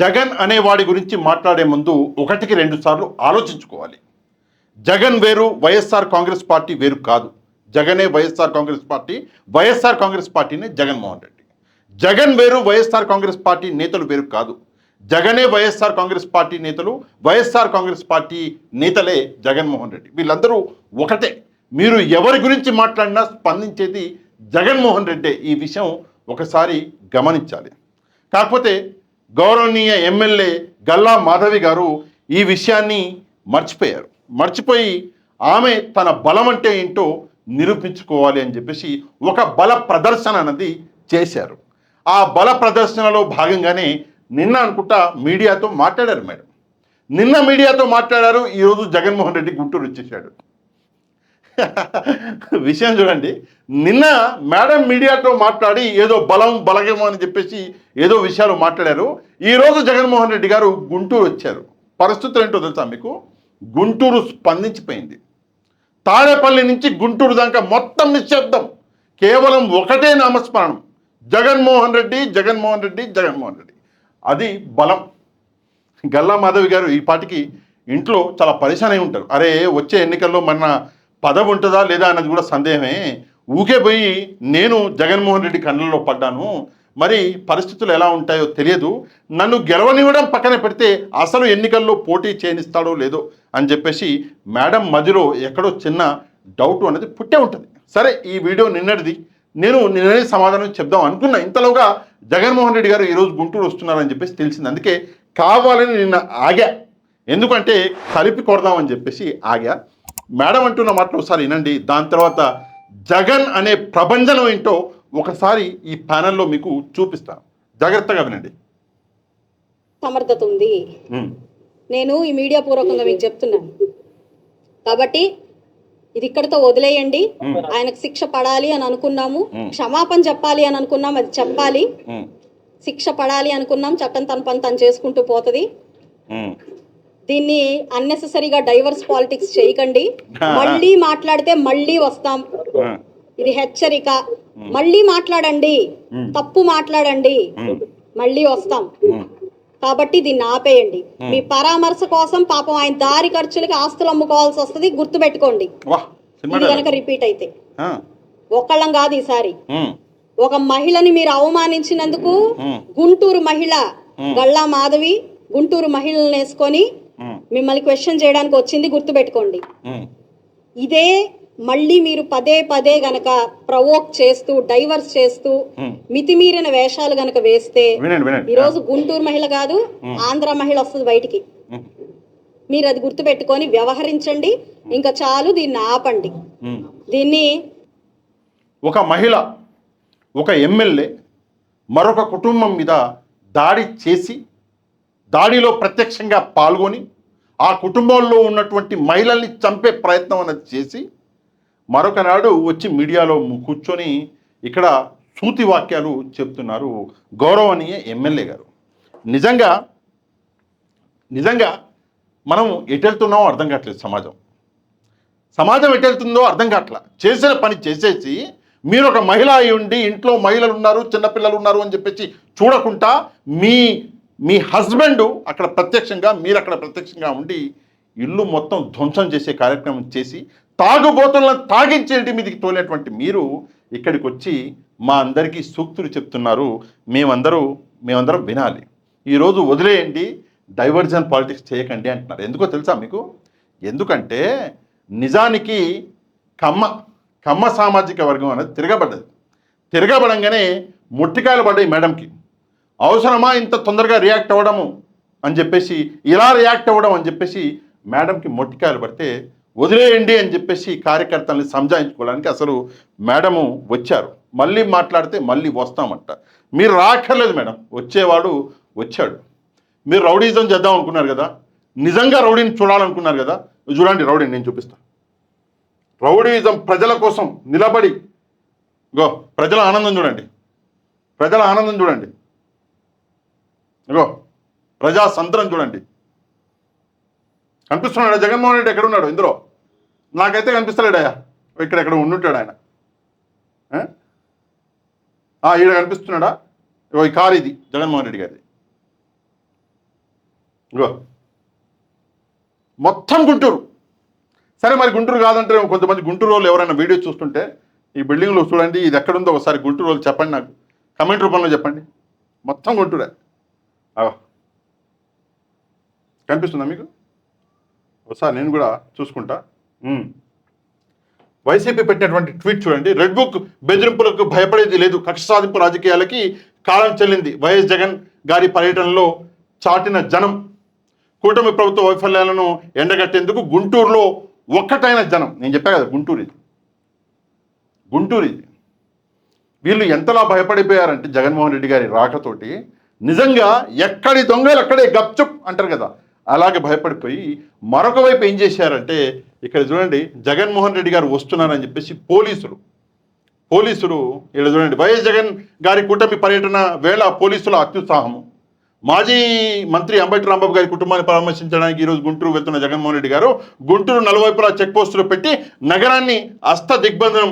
జగన్ అనేవాడి గురించి మాట్లాడే ముందు ఒకటికి రెండు సార్లు ఆలోచించుకోవాలి. జగన్ వేరు, వైఎస్ఆర్ కాంగ్రెస్ పార్టీ వేరు కాదు. జగనే వైఎస్ఆర్ కాంగ్రెస్ పార్టీ, వైఎస్ఆర్ కాంగ్రెస్ పార్టీనే జగన్మోహన్ రెడ్డి. జగన్ వేరు, వైఎస్ఆర్ కాంగ్రెస్ పార్టీ నేతలు వేరు కాదు. జగనే వైఎస్ఆర్ కాంగ్రెస్ పార్టీ నేతలు, వైఎస్ఆర్ కాంగ్రెస్ పార్టీ నేతలే జగన్మోహన్ రెడ్డి. వీళ్ళందరూ ఒకటే. మీరు ఎవరి గురించి మాట్లాడినా స్పందించేది జగన్మోహన్ రెడ్డి. ఈ విషయం ఒకసారి గమనించాలి. కాకపోతే గౌరవనీయ ఎమ్మెల్యే గల్లా మాధవి గారు ఈ విషయాన్ని మర్చిపోయి ఆమె తన బలం అంటే ఏంటో నిరూపించుకోవాలి అని చెప్పేసి ఒక బల ప్రదర్శన అన్నది చేశారు. ఆ బల ప్రదర్శనలో భాగంగానే నిన్న అనుకుంటా మీడియాతో మాట్లాడారు మేడం. నిన్న మీడియాతో మాట్లాడారు, ఈరోజు జగన్మోహన్ రెడ్డి గుంటూరు వచ్చేసాడు. విషయం చూడండి, నిన్న మేడం మీడియాతో మాట్లాడి ఏదో బలగేమో అని చెప్పేసి ఏదో విషయాలు మాట్లాడారు. ఈరోజు జగన్మోహన్ రెడ్డి గారు గుంటూరు వచ్చారు. పరిస్థితులు ఏంటో తెలుసా మీకు? గుంటూరు స్పందించిపోయింది. తాడేపల్లి నుంచి గుంటూరు దాకా మొత్తం నిశ్శబ్దం. కేవలం ఒకటే నామస్మరణం, జగన్మోహన్ రెడ్డి, జగన్మోహన్ రెడ్డి, జగన్మోహన్ రెడ్డి. అది బలం. గల్లా మాధవి గారు ఈ పాటికి ఇంట్లో చాలా పరిశాన్ అయి ఉంటారు. అరే వచ్చే ఎన్నికల్లో మన పదవి ఉంటుందా లేదా అన్నది కూడా సందేహమే. ఊకే పోయి నేను జగన్మోహన్ రెడ్డి కళ్ళల్లో పడ్డాను, మరి పరిస్థితులు ఎలా ఉంటాయో తెలియదు, నన్ను గెలవనివ్వడం పక్కన పెడితే అసలు ఎన్నికల్లో పోటీ చేయనిస్తాడో లేదో అని చెప్పేసి మేడం మధ్యలో ఎక్కడో చిన్న డౌట్ అనేది పుట్టే ఉంటుంది. సరే, ఈ వీడియో నిన్నటిది, నేను నిన్ననే సమాధానం చెప్దాం అనుకున్నా. ఇంతలోగా జగన్మోహన్ రెడ్డి గారు ఈరోజు గుంటూరు వస్తున్నారని చెప్పేసి తెలిసింది. అందుకే కావాలని నిన్న ఆగా, ఎందుకంటే కలిపి కొడదామని చెప్పేసి ఆగా. మేడం అంటున్న మాటలు ఒకసారి వినండి, దాని తర్వాత జగన్ అనే ప్రభంజనం ఏంటో ఒకసారి ఈ ప్యానెల్లో మీకు చూపిస్తాను. జాగ్రత్తగా వినండి. సమర్థత ఉంది, నేను ఈ మీడియా పూర్వకంగా మీకు చెప్తున్నాను. కాబట్టి ఇది ఇక్కడితో వదిలేయండి. ఆయనకు శిక్ష పడాలి అని అనుకున్నాము, క్షమాపణ చెప్పాలి అని అనుకున్నాం, అది చెప్పాలి. శిక్ష పడాలి అనుకున్నాం, చట్టం తన పని తను చేసుకుంటూ పోతుంది. దీన్ని అన్నెసెసరీగా డైవర్స్ పాలిటిక్స్ చేయకండి. మళ్ళీ మాట్లాడితే మళ్ళీ వస్తాం, ఇది హెచ్చరిక. మళ్ళీ మాట్లాడండి, తప్పు మాట్లాడండి, మళ్ళీ వస్తాం. కాబట్టి దీన్ని ఆపేయండి. మీ పరామర్శ కోసం పాపం ఆయన దారి ఖర్చులకి ఆస్తులు అమ్ముకోవాల్సి వస్తుంది, గుర్తుపెట్టుకోండి. ఇది కనుక రిపీట్ అయితే ఒక్కళ్ళం కాదు, ఈసారి ఒక మహిళని మీరు అవమానించినందుకు గుంటూరు మహిళ గల్లా మాధవి గుంటూరు మహిళలను వేసుకొని మిమ్మల్ని క్వశ్చన్ చేయడానికి వచ్చింది, గుర్తుపెట్టుకోండి. ఇదే మళ్ళీ మీరు పదే పదే గనక ప్రవోక్ చేస్తూ డైవర్స్ చేస్తూ మితిమీరిన వేషాలు గనక వేస్తే ఈరోజు గుంటూరు మహిళ కాదు, ఆంధ్ర మహిళ వస్తుంది బయటికి. మీరు అది గుర్తుపెట్టుకొని వ్యవహరించండి. ఇంకా చాలు, దీన్ని ఆపండి. దీన్ని ఒక మహిళ, ఒక ఎమ్మెల్యే మరొక కుటుంబం మీద దాడి చేసి, దాడిలో ప్రత్యక్షంగా పాల్గొని ఆ కుటుంబంలో ఉన్నటువంటి మహిళల్ని చంపే ప్రయత్నం అనేది చేసి మరొక నాడు వచ్చి మీడియాలో కూర్చొని ఇక్కడ సూతి వాక్యాలు చెప్తున్నారు గౌరవనీయ ఎమ్మెల్యే గారు. నిజంగా మనం ఎటెళ్తున్నామో అర్థం కావట్లేదు. సమాజం ఎటెళ్తుందో అర్థం కావట్లా. చేసిన పని చేసేసి మీరు ఒక మహిళ అయి ఉండి ఇంట్లో మహిళలు ఉన్నారు, చిన్నపిల్లలు ఉన్నారు అని చెప్పేసి చూడకుండా మీ హస్బెండ్ అక్కడ ప్రత్యక్షంగా, మీరు అక్కడ ప్రత్యక్షంగా ఉండి ఇల్లు మొత్తం ధ్వంసం చేసే కార్యక్రమం చేసి తాగుబోతులను తాగించి ఇంటి మీదకి తోలేటువంటి మీరు ఇక్కడికి వచ్చి మా అందరికీ సూక్తులు చెప్తున్నారు. మేమందరం వినాలి. ఈరోజు వదిలేయండి, డైవర్జన్ పాలిటిక్స్ చేయకండి అంటున్నారు. ఎందుకో తెలుసా మీకు? ఎందుకంటే నిజానికి కమ్మ సామాజిక వర్గం అనేది తిరగబడంగానే ముట్టికాయలు పడ్డాయి మేడంకి. అవసరమా ఇంత తొందరగా రియాక్ట్ అవ్వడము అని చెప్పేసి, ఇలా రియాక్ట్ అవ్వడం అని చెప్పేసి మేడంకి మొట్టికాయలు పడితే వదిలేయండి అని చెప్పేసి కార్యకర్తల్ని సంజాయించుకోవడానికి అసలు మేడము వచ్చారు. మళ్ళీ మాట్లాడితే మళ్ళీ వస్తామంట. మీరు రాక్కర్లేదు మేడం, వచ్చేవాడు వచ్చాడు. మీరు రౌడీజం చేద్దాం అనుకున్నారు కదా, నిజంగా రౌడీని చూడాలనుకున్నారు కదా, చూడండి రౌడీని నేను చూపిస్తాను. రౌడీజం ప్రజల కోసం నిలబడి ప్రజల ఆనందం చూడండి, ప్రజా సంద్రం చూడండి. కనిపిస్తున్నాడా జగన్మోహన్ రెడ్డి? ఎక్కడున్నాడు ఇందులో? నాకైతే కనిపిస్తలేడయా. ఇక్కడెక్కడ ఉండుంటాడు ఆయన. ఈడ కనిపిస్తున్నాడా? ఈ కారు ఇది జగన్మోహన్ రెడ్డి గారిది. ఇగో మొత్తం గుంటూరు. సరే మరి గుంటూరు కాదంటే కొంతమంది గుంటూరు వాళ్ళు ఎవరైనా వీడియో చూస్తుంటే ఈ బిల్డింగ్లో చూడండి, ఇది ఎక్కడుందో ఒకసారి గుంటూరు వాళ్ళు చెప్పండి, నాకు కమెంట్ రూపంలో చెప్పండి. మొత్తం గుంటూరే. కనిపిస్తుందా మీకు? ఒకసారి నేను కూడా చూసుకుంటా. వైసీపీ పెట్టినటువంటి ట్వీట్ చూడండి. రెడ్ బుక్ బెదిరింపులకు భయపడేది లేదు, కక్ష సాధింపు రాజకీయాలకి కాలం చెల్లింది. వైఎస్ జగన్ గారి పర్యటనలో చాటిన జనం. కూటమి ప్రభుత్వ వైఫల్యాలను ఎండగట్టేందుకు గుంటూరులో ఒక్కటైన జనం. నేను చెప్పా కదా, గుంటూరు ఇది. వీళ్ళు ఎంతలా భయపడిపోయారంటే జగన్మోహన్ రెడ్డి గారి రాకతోటి నిజంగా ఎక్కడి దొంగలు అక్కడే గప్చుప్ అంటారు కదా, అలాగే భయపడిపోయి మరొక వైపు ఏం చేశారంటే ఇక్కడ చూడండి, జగన్మోహన్ రెడ్డి గారు వస్తున్నారని చెప్పేసి పోలీసులు ఇక్కడ చూడండి, వైఎస్ జగన్ గారి కూటమి పర్యటన వేళ పోలీసుల అత్యుత్సాహము. మాజీ మంత్రి అంబటి రాంబాబు గారి కుటుంబాన్ని పరామర్శించడానికి ఈరోజు గుంటూరు వెళ్తున్న జగన్మోహన్ రెడ్డి గారు గుంటూరు నలువైపులా చెక్ పోస్టులు పెట్టి నగరాన్ని దిగ్బంధనం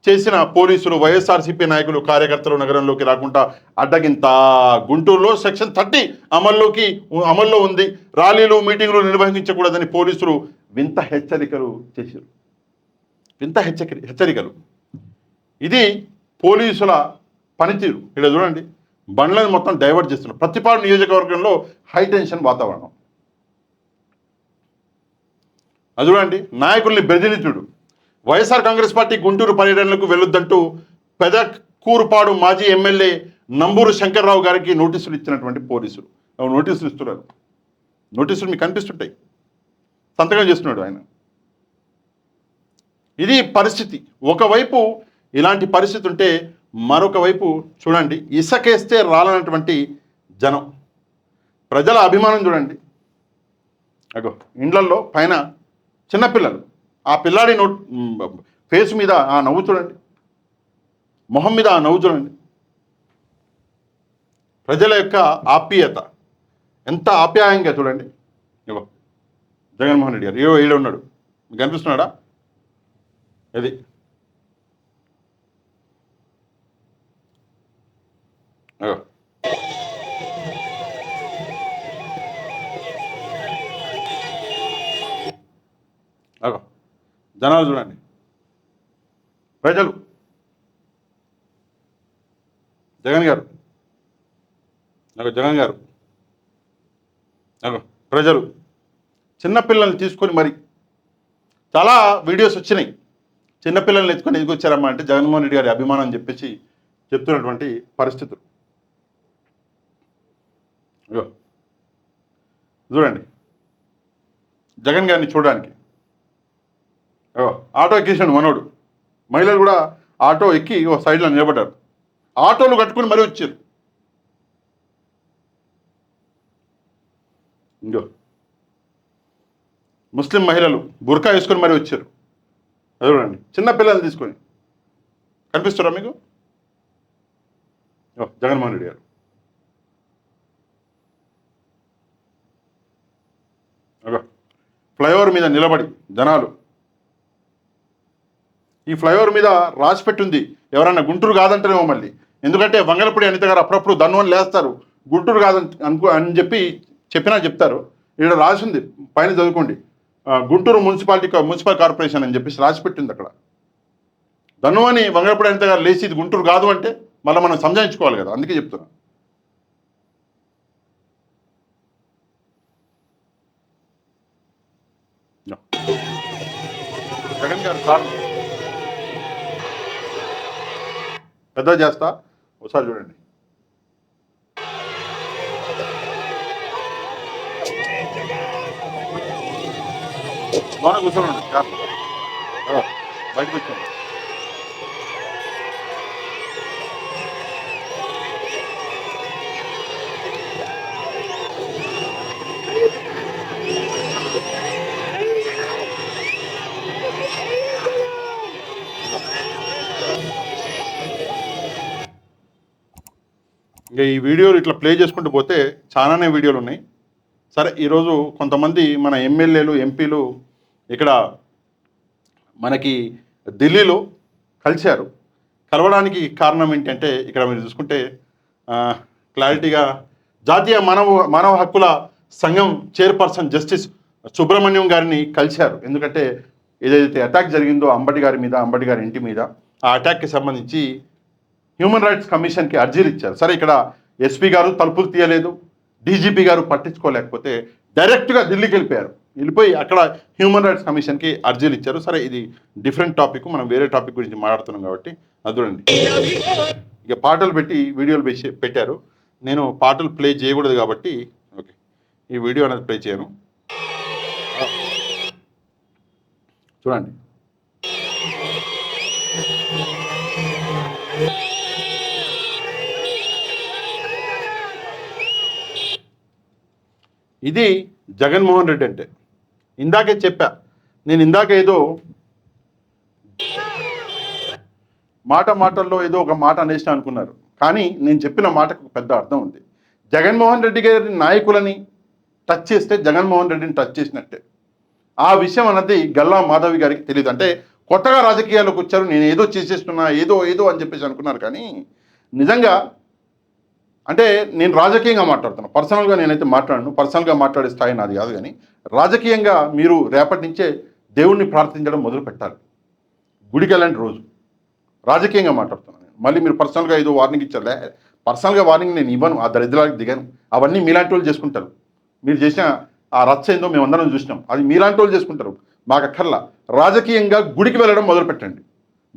చేసిన పోలీసులు, వైఎస్ఆర్సీపీ నాయకులు, కార్యకర్తలు నగరంలోకి రాకుండా అడ్డగింత. గుంటూరులో సెక్షన్ 30 అమల్లో ఉంది. ర్యాలీలు మీటింగులు నిర్వహించకూడదని పోలీసులు వింత హెచ్చరికలు చేశారు. హెచ్చరికలు. ఇది పోలీసుల పనితీరు. ఇక్కడ చూడండి, బండ్లను మొత్తం డైవర్ట్ చేస్తున్నారు. ప్రతిపాడు నియోజకవర్గంలో హైటెన్షన్ వాతావరణం. అది చూడండి, నాయకుల్ని బెదిరించుడు. వైఎస్ఆర్ కాంగ్రెస్ పార్టీ గుంటూరు పర్యటనలకు వెళ్ళొద్దంటూ పెదకూరుపాడు మాజీ ఎమ్మెల్యే నంబూరు శంకర్రావు గారికి నోటీసులు ఇచ్చినటువంటి పోలీసులు. నోటీసులు ఇస్తున్నారు. నోటీసులు మీకు కనిపిస్తుంటాయి, సంతకం చేస్తున్నాడు ఆయన. ఇది పరిస్థితి. ఒకవైపు ఇలాంటి పరిస్థితి ఉంటే మరొక వైపు చూడండి, ఇసకేస్తే రాలనటువంటి జనం. ప్రజల అభిమానం చూడండి. అగో ఇండ్లల్లో పైన చిన్నపిల్లలు, ఆ పిల్లాడి ఫేస్ మీద ఆ నవ్వు చూడండి, మొహం మీద ఆ నవ్వు చూడండి. ప్రజల యొక్క ఆప్యాయత ఎంత ఆప్యాయంగా చూడండి. ఇగో జగన్మోహన్ రెడ్డి గారు ఈడ ఉన్నాడు, మీకు కనిపిస్తున్నాడా? ఇది అగో అగో జనాలు చూడండి, ప్రజలు. జగన్ గారు ప్రజలు చిన్నపిల్లల్ని తీసుకొని మరి చాలా వీడియోస్ వచ్చినాయి. చిన్నపిల్లల్ని ఎత్తుకొని ఎదుకొచ్చారమ్మా అంటే జగన్మోహన్ రెడ్డి గారి అభిమానం అని చెప్పేసి చెప్తున్నటువంటి పరిస్థితులు. చూడండి, జగన్ గారిని చూడడానికి ఆటో ఎక్కేసాడు మనోడు. మహిళలు కూడా ఆటో ఎక్కి సైడ్లో నిలబడ్డారు. ఆటోలు కట్టుకుని మరీ వచ్చారు. ఇంకో ముస్లిం మహిళలు బుర్కా వేసుకొని మరీ వచ్చారు. చూడండి, చిన్నపిల్లలు తీసుకొని. కనిపిస్తారా మీకు? జగన్మోహన్ రెడ్డి గారు ఫ్లైఓవర్ మీద నిలబడి జనాలు. ఈ ఫ్లైఓవర్ మీద రాసి పెట్టుంది, ఎవరన్నా గుంటూరు కాదంటేనేమో మళ్ళీ. ఎందుకంటే వంగలపూడి అనిత గారు అప్పుడప్పుడు దన్నుని లేస్తారు, గుంటూరు అని చెప్పినా చెప్తారు. ఇక్కడ రాసి ఉంది, పైన చదువుకోండి, గుంటూరు మున్సిపల్ కార్పొరేషన్ అని చెప్పేసి రాసి పెట్టింది అక్కడ. దన్నువని వంగలపూడి అనిత గారు లేచి ఇది గుంటూరు కాదు అంటే మళ్ళీ మనం సంజాయించుకోవాలి కదా, అందుకే చెప్తున్నా. జగన్ గారు సార్ పెద్ద చేస్తా, ఒకసారి చూడండి. లోన కూర్చోండి, బయటకు వచ్చాను. ఇంకా ఈ వీడియోలు ఇట్లా ప్లే చేసుకుంటూ పోతే చాలానే వీడియోలు ఉన్నాయి. సరే, ఈరోజు కొంతమంది మన ఎమ్మెల్యేలు, ఎంపీలు ఇక్కడ మనకి ఢిల్లీలో కలిశారు. కలవడానికి కారణం ఏంటంటే ఇక్కడ మీరు చూసుకుంటే క్లారిటీగా జాతీయ మానవ హక్కుల సంఘం చైర్పర్సన్ జస్టిస్ సుబ్రహ్మణ్యం గారిని కలిశారు. ఎందుకంటే ఏదైతే అటాక్ జరిగిందో అంబటి గారి మీద, అంబటి గారి ఇంటి మీద, ఆ అటాక్కి సంబంధించి హ్యూమన్ రైట్స్ కమిషన్కి అర్జీలు ఇచ్చారు. సరే, ఇక్కడ ఎస్పీ గారు తలుపులు తీయలేదు, డీజీపీ గారు పట్టించుకోలేకపోతే డైరెక్ట్గా ఢిల్లీకి వెళ్ళిపోయి అక్కడ హ్యూమన్ రైట్స్ కమిషన్కి అర్జీలు ఇచ్చారు. సరే, ఇది డిఫరెంట్ టాపిక్, మనం వేరే టాపిక్ గురించి మాట్లాడుతున్నాం కాబట్టి అది చూడండి. ఇక పాటలు పెట్టి వీడియోలు పెట్టారు. నేను పాటలు ప్లే చేయకూడదు కాబట్టి ఓకే, ఈ వీడియో అనేది ప్లే చేయను. చూడండి. ఇది జగన్మోహన్ రెడ్డి అంటే. ఇందాకే చెప్పా, నేను ఇందాక ఏదో మాటల్లో ఏదో ఒక మాట అనేసిన అనుకున్నారు, కానీ నేను చెప్పిన మాటకు పెద్ద అర్థం ఉంది. జగన్మోహన్ రెడ్డి గారి నాయకులని టచ్ చేస్తే జగన్మోహన్ రెడ్డిని టచ్ చేసినట్టే. ఆ విషయం అన్నది గల్లా మాధవి గారికి తెలియదు. అంటే కొత్తగా రాజకీయాల్లోకి వచ్చారు, నేను ఏదో చేసేస్తున్నా, ఏదో అని చెప్పేసి అనుకున్నారు. కానీ నిజంగా అంటే నేను రాజకీయంగా మాట్లాడుతున్నాను, పర్సనల్గా నేనైతే మాట్లాడను. పర్సనల్గా మాట్లాడే స్థాయి నాది కాదు. కానీ రాజకీయంగా మీరు రేపటి నుంచే దేవుణ్ణి ప్రార్థించడం మొదలు పెట్టాలి. గుడికి వెళ్ళండి రోజు. రాజకీయంగా మాట్లాడుతున్నాను నేను. మళ్ళీ మీరు పర్సనల్గా ఏదో వార్నింగ్ ఇచ్చారులే, పర్సనల్గా వార్నింగ్ నేను ఇవ్వను, ఆ దరిద్రాలకు దిగాను. అవన్నీ మీలాంటి వాళ్ళు చేసుకుంటారు. మీరు చేసిన ఆ రచ్చ ఏందో మేమందరం చూసినాం, అది మీలాంటి వాళ్ళు చేసుకుంటారు, మాకు అక్కర్లా. రాజకీయంగా గుడికి వెళ్ళడం మొదలు పెట్టండి,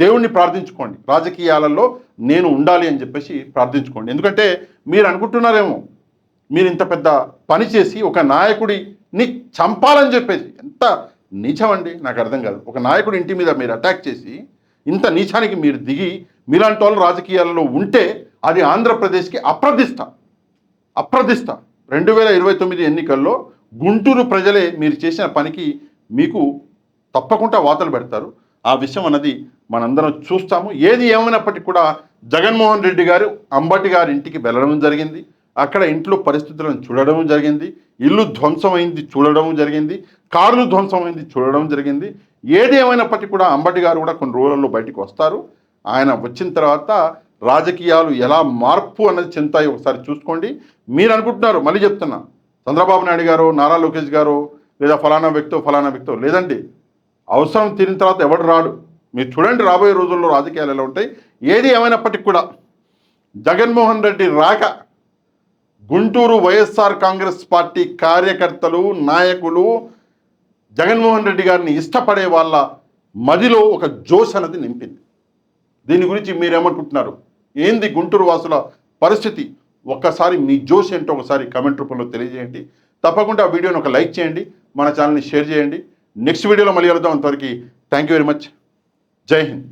దేవుణ్ణి ప్రార్థించుకోండి. రాజకీయాలలో నేను ఉండాలి అని చెప్పేసి ప్రార్థించుకోండి. ఎందుకంటే మీరు అనుకుంటున్నారేమో, మీరు ఇంత పెద్ద పని చేసి ఒక నాయకుడిని చంపాలని చెప్పేసి, ఎంత నీచమండి నాకు అర్థం కాదు. ఒక నాయకుడి ఇంటి మీద మీరు అటాక్ చేసి ఇంత నీచానికి మీరు దిగి మీలాంటి వాళ్ళు రాజకీయాలలో ఉంటే అది ఆంధ్రప్రదేశ్కి అప్రదిష్ట. 2029 ఎన్నికల్లో గుంటూరు ప్రజలే మీరు చేసిన పనికి మీకు తప్పకుండా వాతలు పెడతారు. ఆ విషయం అన్నది మనందరం చూస్తాము. ఏది ఏమైనప్పటికీ కూడా జగన్మోహన్ రెడ్డి గారు అంబటి గారి ఇంటికి వెళ్ళడం జరిగింది. అక్కడ ఇంట్లో పరిస్థితులను చూడడం జరిగింది. ఇల్లు ధ్వంసమైంది చూడడం జరిగింది. కార్లు ధ్వంసమైంది చూడడం జరిగింది. ఏది ఏమైనప్పటికీ కూడా అంబటి గారు కూడా కొన్ని రోజుల్లో బయటికి వస్తారు. ఆయన వచ్చిన తర్వాత రాజకీయాలు ఎలా మార్పు అన్నది చెందుతాయి ఒకసారి చూసుకోండి. మీరు అనుకుంటున్నారు, మళ్ళీ చెప్తున్నా, చంద్రబాబు నాయుడు గారు, నారా లోకేష్ గారు, లేదా ఫలానా వ్యక్తో లేదండి. అవసరం తీరిన తర్వాత ఎవడు రాడు. మీరు చూడండి రాబోయే రోజుల్లో రాజకీయాలు ఎలా ఉంటాయి. ఏది ఏమైనప్పటికీ కూడా జగన్మోహన్ రెడ్డి రాక గుంటూరు వైఎస్ఆర్ కాంగ్రెస్ పార్టీ కార్యకర్తలు, నాయకులు, జగన్మోహన్ రెడ్డి గారిని ఇష్టపడే వాళ్ళ మదిలో ఒక జోష్ అనేది నింపింది. దీని గురించి మీరేమనుకుంటున్నారు? ఏంది గుంటూరు వాసుల పరిస్థితి? ఒక్కసారి మీ జోష్ ఏంటో ఒకసారి కామెంట్ రూపంలో తెలియజేయండి. తప్పకుండా ఆ వీడియోని ఒక లైక్ చేయండి, మన ఛానల్ని షేర్ చేయండి. నెక్స్ట్ వీడియోలో మళ్ళీ కలుద్దాం. అంతవరకు థ్యాంక్ యూ వెరీ మచ్. జై హింద్.